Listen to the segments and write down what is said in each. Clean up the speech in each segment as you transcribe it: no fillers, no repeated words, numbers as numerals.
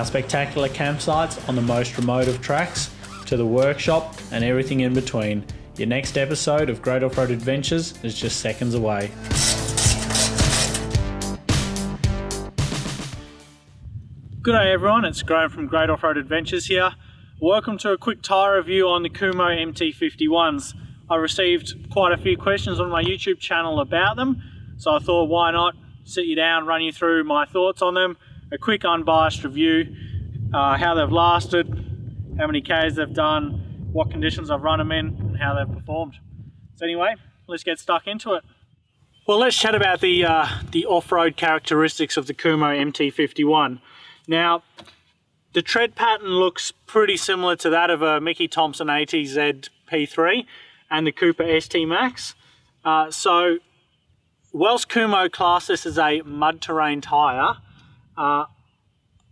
spectacular campsites on the most remote of tracks, to the workshop and everything in between. Your next episode of Great Off-Road Adventures is just seconds away. Good day everyone, it's Graham from Great Off-Road Adventures here. Welcome to a quick tyre review on the Kumho MT51s. I received quite a few questions on my YouTube channel about them, so I thought why not sit you down, run you through my thoughts on them, a quick unbiased review, how they've lasted, how many Ks they've done, what conditions I've run them in, and how they've performed. So anyway, let's get stuck into it. Well, let's chat about the off-road characteristics of the Kumho MT51. Now, the tread pattern looks pretty similar to that of a Mickey Thompson ATZ P3 and the Cooper ST Max. So, Wells Kumho class this as a mud terrain tyre.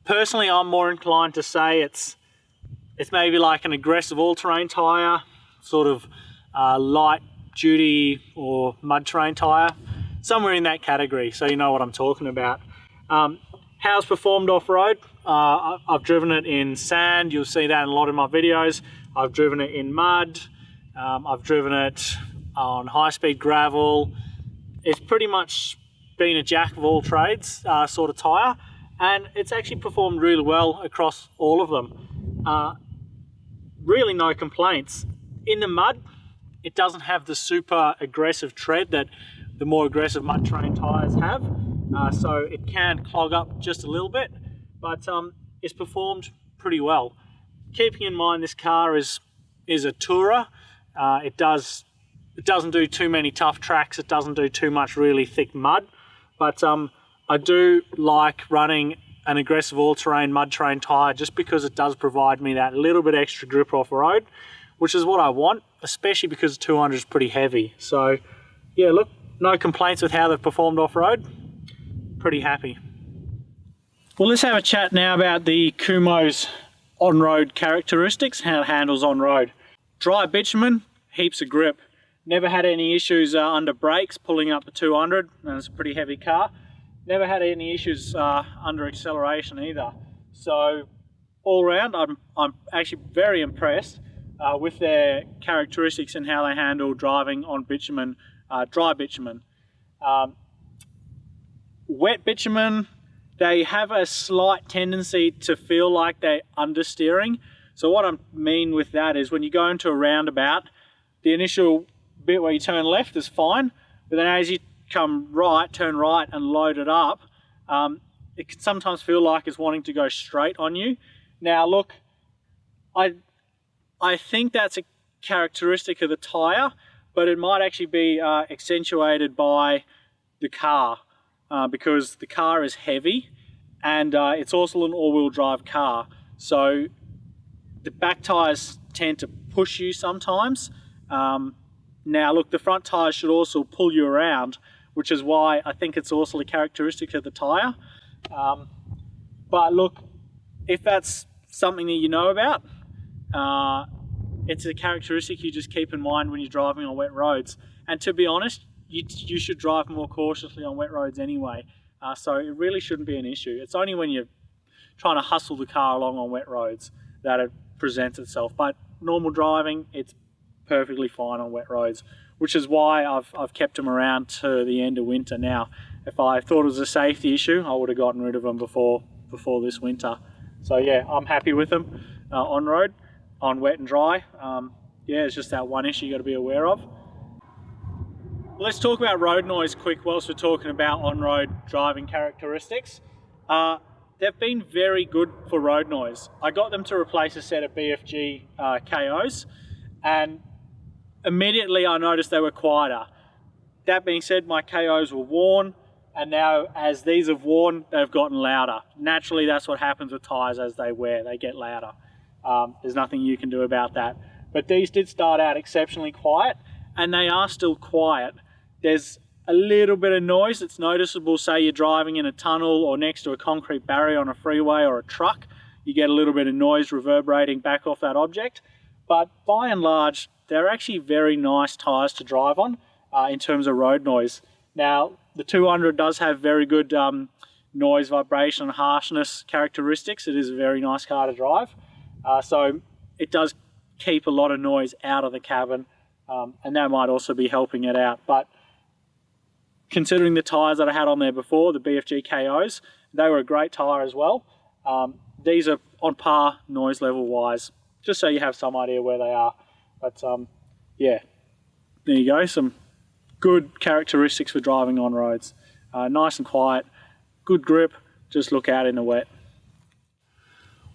Personally, I'm more inclined to say it's maybe like an aggressive all-terrain tyre, sort of light duty or mud terrain tyre, somewhere in that category, so you know what I'm talking about. How it's performed off-road, I've driven it in sand, you'll see that in a lot of my videos. I've driven it in mud, I've driven it on high-speed gravel. It's pretty much been a jack of all trades sort of tyre, and it's actually performed really well across all of them. Really no complaints. In the mud, it doesn't have the super aggressive tread that the more aggressive mud terrain tyres have. So it can clog up just a little bit, but it's performed pretty well. Keeping in mind this car is a tourer. It doesn't do too many tough tracks. It doesn't do too much really thick mud, but I do like running an aggressive all-terrain mud terrain tyre just because it does provide me that little bit extra grip off-road, which is what I want, especially because the 200 is pretty heavy. So yeah, look, no complaints with how they've performed off-road. Pretty happy. Well, let's have a chat now about the Kumho's on-road characteristics, how it handles on-road. Dry bitumen, heaps of grip. Never had any issues under brakes pulling up the 200, and it's a pretty heavy car. Never had any issues under acceleration either. So all round, I'm actually very impressed with their characteristics and how they handle driving on bitumen, dry bitumen. Wet bitumen, they have a slight tendency to feel like they're understeering. So what I mean with that is when you go into a roundabout, the initial bit where you turn left is fine, but then as you come right, turn right and load it up, it can sometimes feel like it's wanting to go straight on you. Now look, I think that's a characteristic of the tyre, but it might actually be accentuated by the car. Because the car is heavy and it's also an all-wheel drive car, so the back tyres tend to push you sometimes. Now look, the front tyres should also pull you around, which is why I think it's also a characteristic of the tyre. But look, if that's something that you know about, it's a characteristic you just keep in mind when you're driving on wet roads. And to be honest, you should drive more cautiously on wet roads anyway, so it really shouldn't be an issue. It's only when you're trying to hustle the car along on wet roads that it presents itself, but normal driving, it's perfectly fine on wet roads, which is why I've kept them around to the end of winter now. If I thought it was a safety issue, I would have gotten rid of them before this winter. So yeah, I'm happy with them on road, on wet and dry. Yeah, it's just that one issue you got to be aware of. Let's talk about road noise quick whilst we're talking about on-road driving characteristics. They've been very good for road noise. I got them to replace a set of BFG KOs, and immediately I noticed they were quieter. That being said, my KOs were worn, and now as these have worn, they've gotten louder. Naturally, that's what happens with tyres as they wear, they get louder. There's nothing you can do about that. But these did start out exceptionally quiet, and they are still quiet. There's a little bit of noise that's noticeable, say you're driving in a tunnel or next to a concrete barrier on a freeway or a truck. You get a little bit of noise reverberating back off that object. But by and large, they're actually very nice tyres to drive on in terms of road noise. Now, the 200 does have very good noise, vibration, and harshness characteristics. It is a very nice car to drive. So it does keep a lot of noise out of the cabin, and that might also be helping it out. But considering the tyres that I had on there before, the BFG KOs, they were a great tyre as well. These are on par noise level wise, just so you have some idea where they are. But yeah, there you go, some good characteristics for driving on roads. Nice and quiet, good grip, just look out in the wet.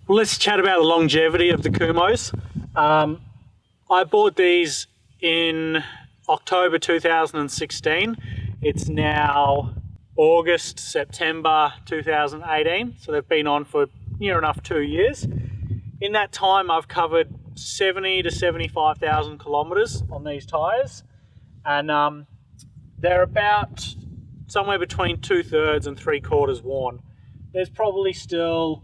Well, let's chat about the longevity of the Kumhos. I bought these in October 2016. It's now August, September 2018, so they've been on for near enough 2 years. In that time, I've covered 70 to 75,000 kilometers on these tires, and they're about somewhere between 2/3 and 3/4 worn. There's probably still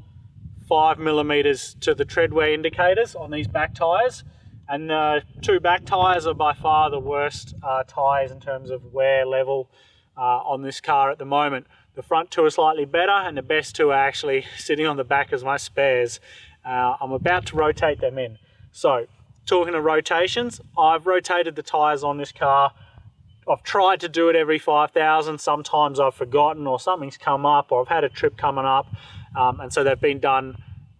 5 millimeters to the tread wear indicators on these back tires, and the two back tires are by far the worst tires in terms of wear level on this car at the moment. The front two are slightly better, and the best two are actually sitting on the back as my spares. I'm about to rotate them in. So, talking of rotations, I've rotated the tires on this car. I've tried to do it every 5,000. Sometimes I've forgotten, or something's come up, or I've had a trip coming up, and so they've been done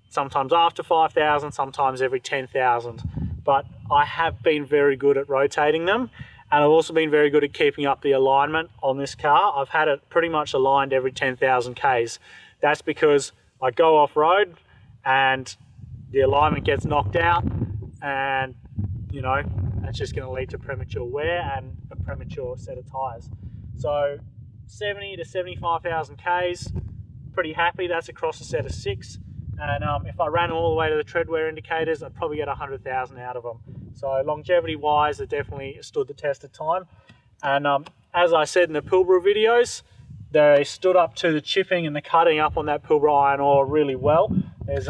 sometimes after 5,000, sometimes every 10,000. But I have been very good at rotating them, and I've also been very good at keeping up the alignment on this car. I've had it pretty much aligned every 10,000 Ks. That's because I go off-road and the alignment gets knocked out, and you know, that's just going to lead to premature wear and a premature set of tyres. So 70 to 75,000 Ks, pretty happy. That's across a set of 6. And if I ran all the way to the tread wear indicators, I'd probably get 100,000 out of them. So longevity wise, it definitely stood the test of time. And as I said in the Pilbara videos, they stood up to the chipping and the cutting up on that Pilbara iron ore really well. There's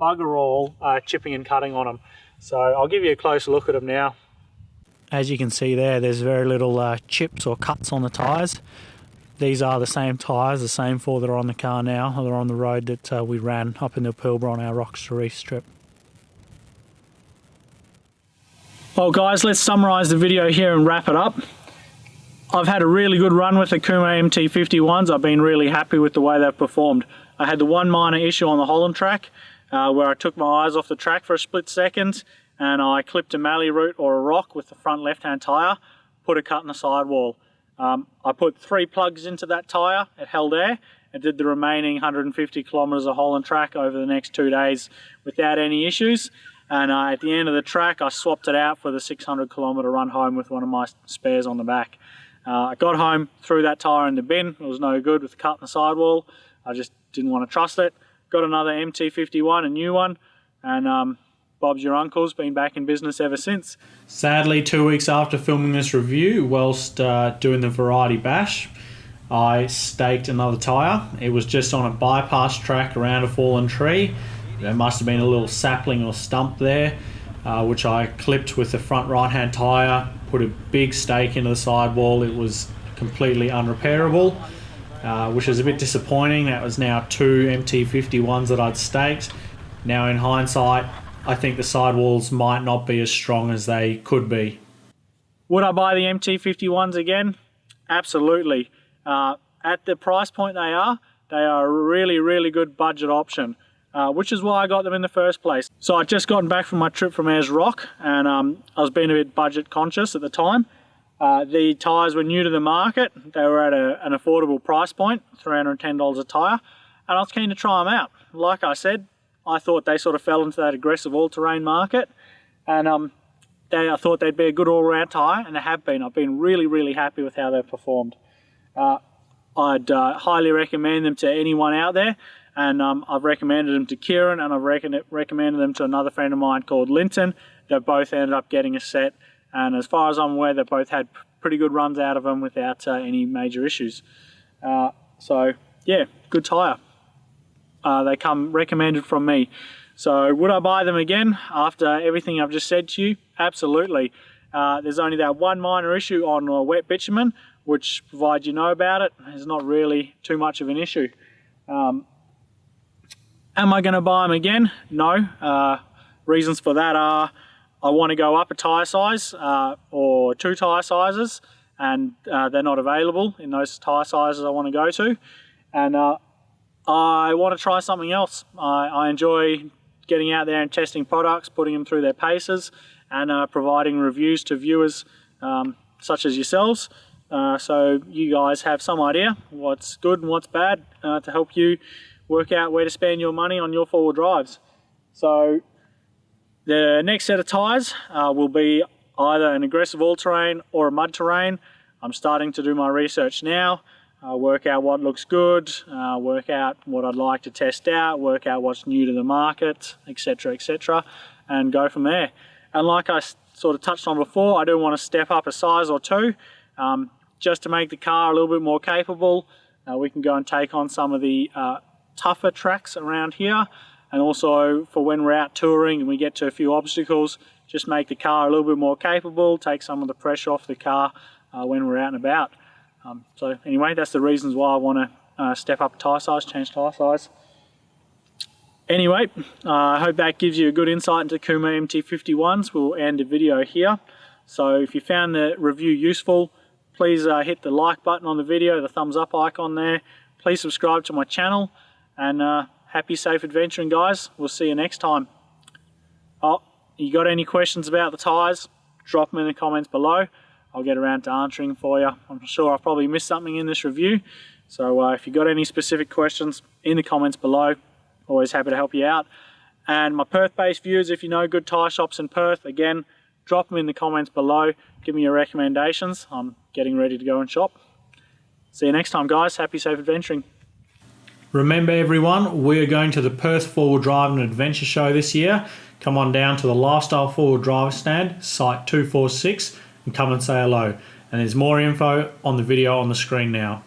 bugger all chipping and cutting on them. So I'll give you a closer look at them now. As you can see there, there's very little chips or cuts on the tyres. These are the same tyres, the same 4 that are on the car now. They're on the road that we ran up in the Pilbara on our Rochester East trip. Well guys, let's summarise the video here and wrap it up. I've had a really good run with the Kumho MT51s. I've been really happy with the way they've performed. I had the one minor issue on the Holland track where I took my eyes off the track for a split second and I clipped a mallee root or a rock with the front left-hand tyre, put a cut in the sidewall. I put 3 plugs into that tyre, it held air, and did the remaining 150 kilometres of Holland track over the next 2 days without any issues. And at the end of the track, I swapped it out for the 600 kilometre run home with one of my spares on the back. I got home, threw that tyre in the bin. It was no good with the cut in the sidewall. I just didn't want to trust it. Got another MT51, a new one, and Bob's your uncle's been back in business ever since. Sadly, 2 weeks after filming this review, whilst doing the Variety Bash, I staked another tyre. It was just on a bypass track around a fallen tree. There must have been a little sapling or stump there, which I clipped with the front right-hand tyre, put a big stake into the sidewall. It was completely unrepairable, which is a bit disappointing. That was now 2 MT51s that I'd staked. Now in hindsight, I think the sidewalls might not be as strong as they could be. Would I buy the MT51s again? Absolutely. At the price point they are a really, really good budget option, which is why I got them in the first place. So I'd just gotten back from my trip from Ayers Rock, and I was being a bit budget conscious at the time. The tyres were new to the market. They were at an affordable price point, $310 a tyre, and I was keen to try them out. Like I said, I thought they sort of fell into that aggressive all-terrain market, and I thought they'd be a good all-round tyre, and they have been. I've been really, really happy with how they've performed. I'd highly recommend them to anyone out there, and I've recommended them to Kieran, and I've recommended them to another friend of mine called Linton. They've both ended up getting a set, and as far as I'm aware, they've both had pretty good runs out of them without any major issues. So yeah, good tyre. They come recommended from me. So would I buy them again after everything I've just said to you? Absolutely. There's only that one minor issue on wet bitumen, which provided you know about it, is not really too much of an issue. Am I going to buy them again? No. Reasons for that are I want to go up a tyre size or 2 tyre sizes, and they're not available in those tyre sizes I want to go to. And I want to try something else. I enjoy getting out there and testing products, putting them through their paces, and providing reviews to viewers such as yourselves. So you guys have some idea what's good and what's bad to help you work out where to spend your money on your four-wheel drives. So the next set of tyres will be either an aggressive all-terrain or a mud terrain. I'm starting to do my research now, work out what looks good, work out what I'd like to test out, work out what's new to the market, etc., etc., and go from there. And like I sort of touched on before, I do want to step up a size or 2 just to make the car a little bit more capable. We can go and take on some of the tougher tracks around here, and also for when we're out touring and we get to a few obstacles, just make the car a little bit more capable, take some of the pressure off the car when we're out and about. So anyway, that's the reasons why I want to step up tyre size, change tyre size. Anyway, I hope that gives you a good insight into Kuma MT51s. We'll end the video here. So if you found the review useful, please hit the like button on the video, the thumbs up icon there. Please subscribe to my channel, and happy safe adventuring, guys. We'll see you next time. Oh, you got any questions about the tyres? Drop them in the comments below. I'll get around to answering for you. I'm sure I've probably missed something in this review. So if you got any specific questions, in the comments below, always happy to help you out. And my Perth-based viewers, if you know good tyre shops in Perth, again, drop them in the comments below. Give me your recommendations. I'm getting ready to go and shop. See you next time, guys. Happy safe adventuring. Remember everyone, we are going to the Perth 4-Wheel Drive and Adventure Show this year. Come on down to the Lifestyle 4-Wheel Drive stand, site 246, and come and say hello. And there's more info on the video on the screen now.